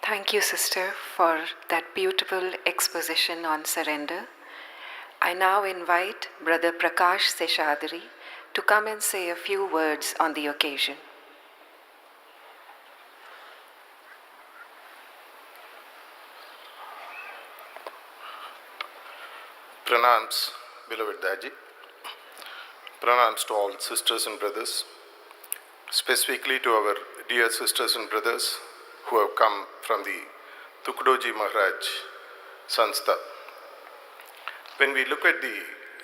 Thank you, sister, for that beautiful exposition on surrender. I now invite Brother Prakash Seshadri to come and say a few words on the occasion. Pranams, beloved Daji. Pranams to all sisters and brothers, specifically to our dear sisters and brothers who have come from the Tukudoji Maharaj Sanstha. When we look at the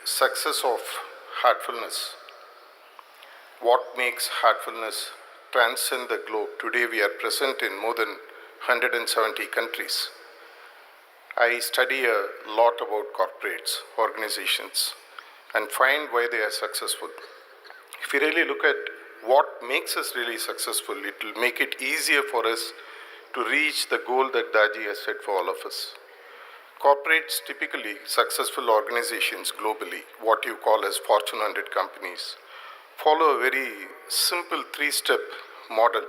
success of heartfulness, what makes heartfulness transcend the globe? Today we are present in more than 170 countries. I study a lot about corporates, organizations, and find why they are successful. If we really look at what makes us really successful, it will make it easier for us to reach the goal that Daji has set for all of us. Corporates, typically successful organizations globally, what you call as Fortune 100 companies, follow a very simple three-step model.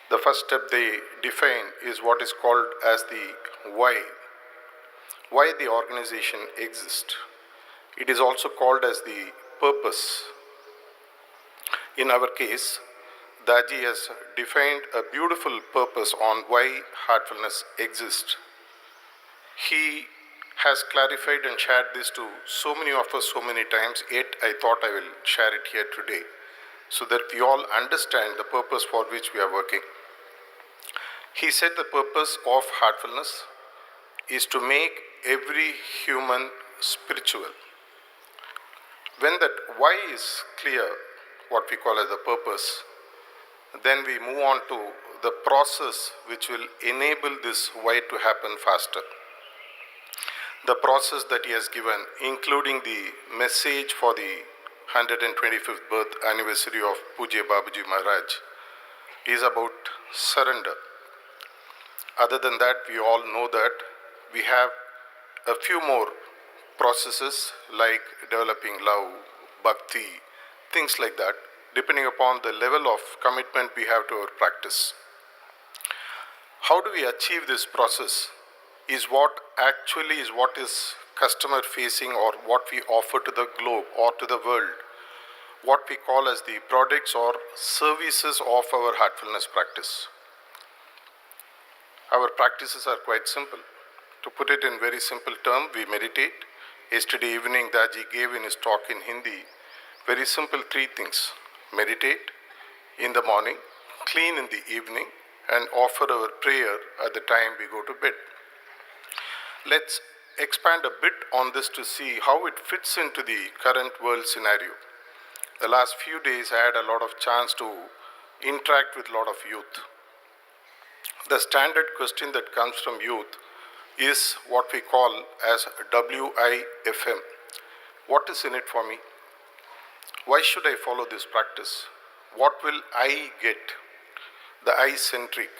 The first step they define is what is called as the why the organization exists. It is also called as the purpose. In our case, Daji has defined a beautiful purpose on why heartfulness exists. He has clarified and shared this to so many of us so many times, yet I thought I will share it here today so that we all understand the purpose for which we are working. He said the purpose of heartfulness is to make every human spiritual. When that why is clear, what we call as the purpose, then we move on to the process which will enable this why to happen faster. The process that he has given, including the message for the 125th birth anniversary of Pujya Babuji Maharaj, is about surrender. Other than that, we all know that we have a few more processes like developing love, bhakti, things like that, depending upon the level of commitment we have to our practice. How do we achieve this process is what is customer facing, or what we offer to the globe or to the world, what we call as the products or services of our heartfulness practice. Our practices are quite simple. To put it in very simple term, we meditate. Yesterday evening, Daji gave in his talk in Hindi very simple three things: meditate in the morning, clean in the evening, and offer our prayer at the time we go to bed. Let's expand a bit on this to see how it fits into the current world scenario. The last few days I had a lot of chance to interact with a lot of youth. The standard question that comes from youth is what we call as WIFM. What is in it for me? Why should I follow this practice? What will I get? The I-centric.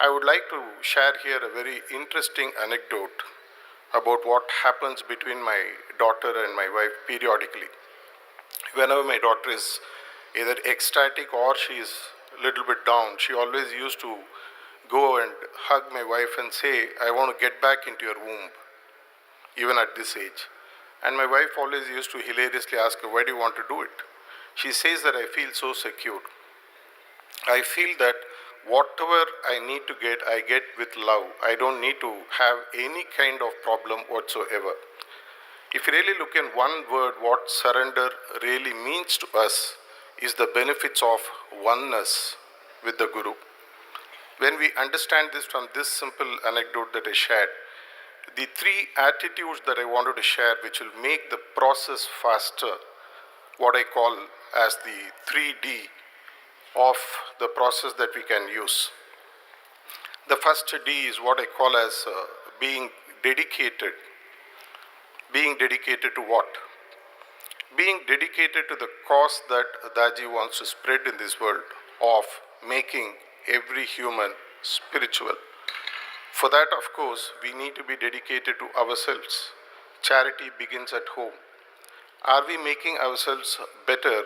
I would like to share here a very interesting anecdote about what happens between my daughter and my wife periodically. Whenever my daughter is either ecstatic or she is a little bit down, she always used to go and hug my wife and say, "I want to get back into your womb," even at this age. And my wife always used to hilariously ask her, "Why do you want to do it?" She says that I feel so secure. I feel that whatever I need to get, I get with love. I don't need to have any kind of problem whatsoever. If you really look in one word, what surrender really means to us is the benefits of oneness with the Guru. When we understand this from this simple anecdote that I shared, the three attitudes that I wanted to share, which will make the process faster, what I call as the 3D of the process that we can use. The first D is what I call as being dedicated. Being dedicated to what? Being dedicated to the cause that Daji wants to spread in this world of making every human spiritual. For that, of course, we need to be dedicated to ourselves. Charity begins at home. Are we making ourselves better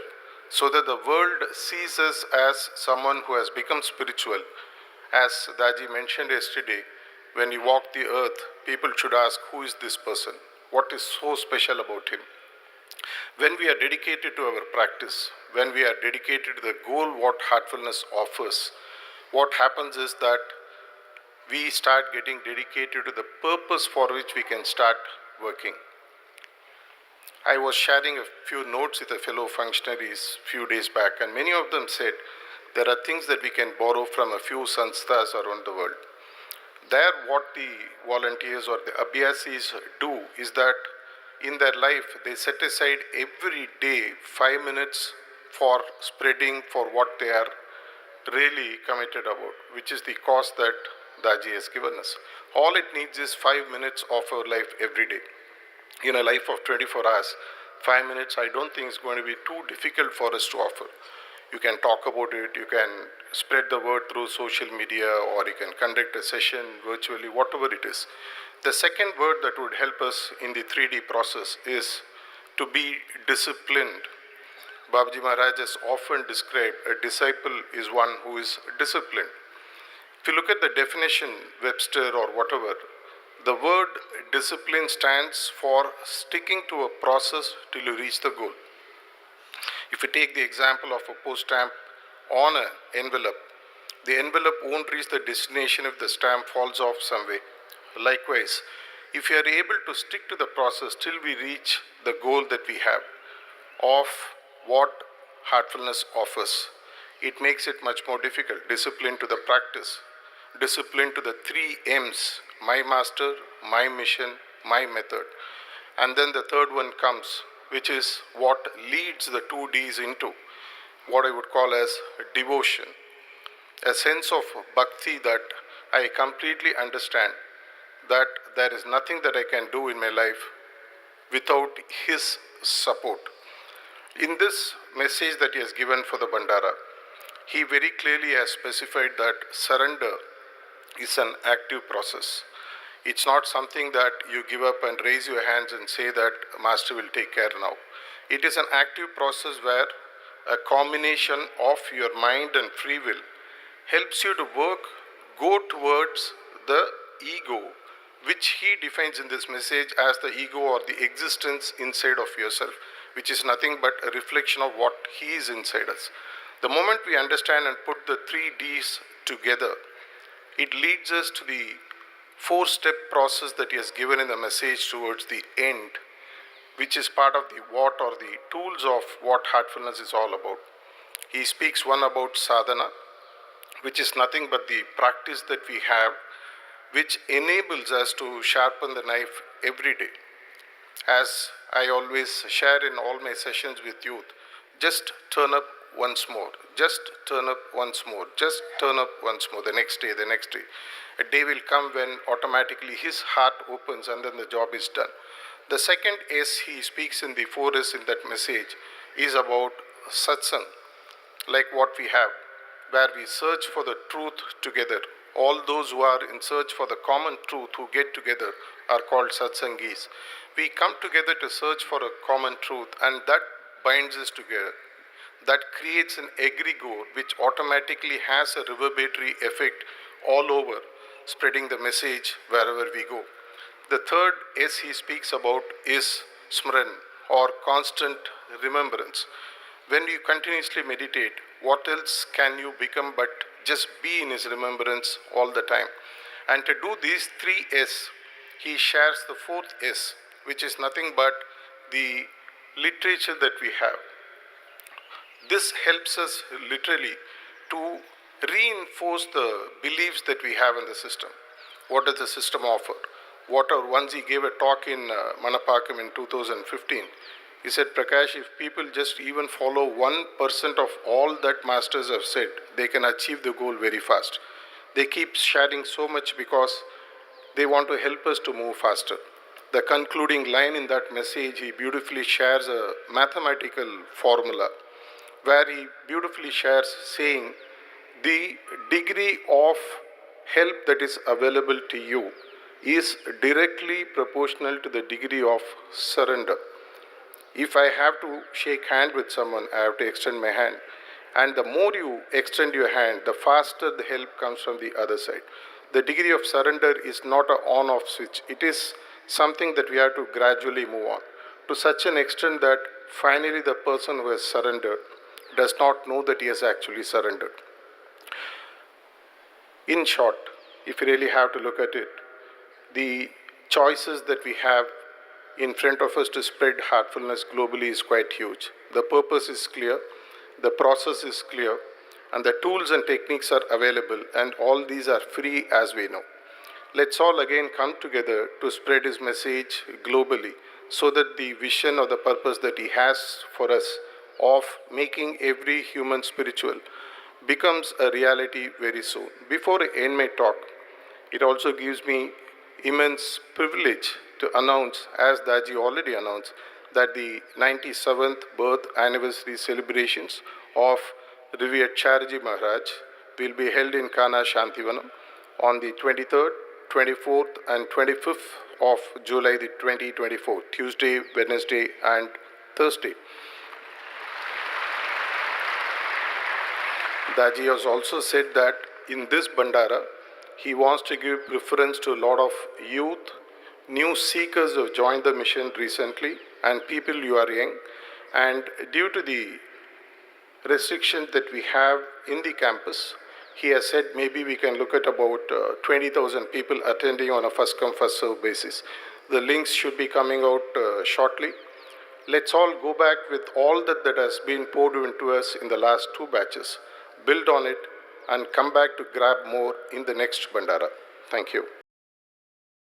so that the world sees us as someone who has become spiritual As Daji mentioned yesterday, when you walk the earth, people should ask, who is this person? What is so special about him? When we are dedicated to our practice, when we are dedicated to the goal what heartfulness offers, what happens is that we start getting dedicated to the purpose for which we can start working. I was sharing a few notes with a fellow functionaries few days back, and many of them said there are things that we can borrow from a few sanstha's around the world. There, what the volunteers or the abhyasis do is that in their life, they set aside every day 5 minutes for spreading for what they are really committed about, which is the cause that Daji has given us. All it needs is 5 minutes of our life every day. In a life of 24 hours, 5 minutes I don't think is going to be too difficult for us to offer. You can talk about it, you can spread the word through social media, or you can conduct a session virtually, whatever it is. The second word that would help us in the 3D process is to be disciplined. Babuji Maharaj has often described a disciple is one who is disciplined. If you look at the definition, Webster or whatever, the word discipline stands for sticking to a process till you reach the goal. If you take the example of a post stamp on an envelope, the envelope won't reach the destination if the stamp falls off some way. Likewise, if you are able to stick to the process till we reach the goal that we have of what heartfulness offers, it makes it much more difficult. Discipline to the practice, discipline to the 3 M's, my master, my mission, my method. And then the third one comes, which is what leads the 2 D's into what I would call as devotion. A sense of bhakti that I completely understand that there is nothing that I can do in my life without his support. In this message that he has given for the Bandara, he very clearly has specified that surrender is an active process. It's not something that you give up and raise your hands and say that Master will take care now. It is an active process where a combination of your mind and free will helps you to go towards the ego, which he defines in this message as the ego or the existence inside of yourself, which is nothing but a reflection of what he is inside us. The moment we understand and put the 3 D's together, it leads us to the 4-step process that he has given in the message towards the end, which is part of the what or the tools of what heartfulness is all about. He speaks one about sadhana, which is nothing but the practice that we have, which enables us to sharpen the knife every day. As I always share in all my sessions with youth, just turn up once more, just turn up once more, just turn up once more, the next day. A day will come when automatically his heart opens and then the job is done. The second S he speaks in the 4S in that message is about satsang, like what we have, where we search for the truth together. All those who are in search for the common truth who get together are called satsangis. We come together to search for a common truth, and that binds us together. That creates an egregore which automatically has a reverberatory effect all over, spreading the message wherever we go. The third S he speaks about is smran, or constant remembrance. When you continuously meditate, what else can you become but just be in his remembrance all the time? And to do these 3 S, he shares the 4th S, which is nothing but the literature that we have. This helps us literally to reinforce the beliefs that we have in the system. What does the system offer? Once he gave a talk in Manapakam in 2015, he said, Prakash, if people just even follow 1% of all that masters have said, they can achieve the goal very fast. They keep sharing so much because they want to help us to move faster. The concluding line in that message, he beautifully shares a mathematical formula where he beautifully shares saying, the degree of help that is available to you is directly proportional to the degree of surrender. If I have to shake hand with someone, I have to extend my hand. And the more you extend your hand, the faster the help comes from the other side. The degree of surrender is not an on-off switch. It is something that we have to gradually move on, to such an extent that finally the person who has surrendered does not know that he has actually surrendered. In short, if you really have to look at it, the choices that we have in front of us to spread heartfulness globally is quite huge. The purpose is clear, the process is clear, and the tools and techniques are available, and all these are free as we know. Let's all again come together to spread his message globally, so that the vision or the purpose that he has for us of making every human spiritual becomes a reality very soon. Before I end my talk, it also gives me immense privilege to announce, as Daji already announced, that the 97th birth anniversary celebrations of revered Chariji Maharaj will be held in Kanha Shantivanam on the 23rd, 24th and 25th of July 2024, Tuesday, Wednesday and Thursday. Daji has also said that in this Bandara, he wants to give preference to a lot of youth, new seekers who have joined the mission recently, and people who are young. And due to the restrictions that we have in the campus, he has said maybe we can look at about 20,000 people attending on a first-come, first-served basis. The links should be coming out shortly. Let's all go back with all that has been poured into us in the last 2 batches, build on it, and come back to grab more in the next Bandara. Thank you.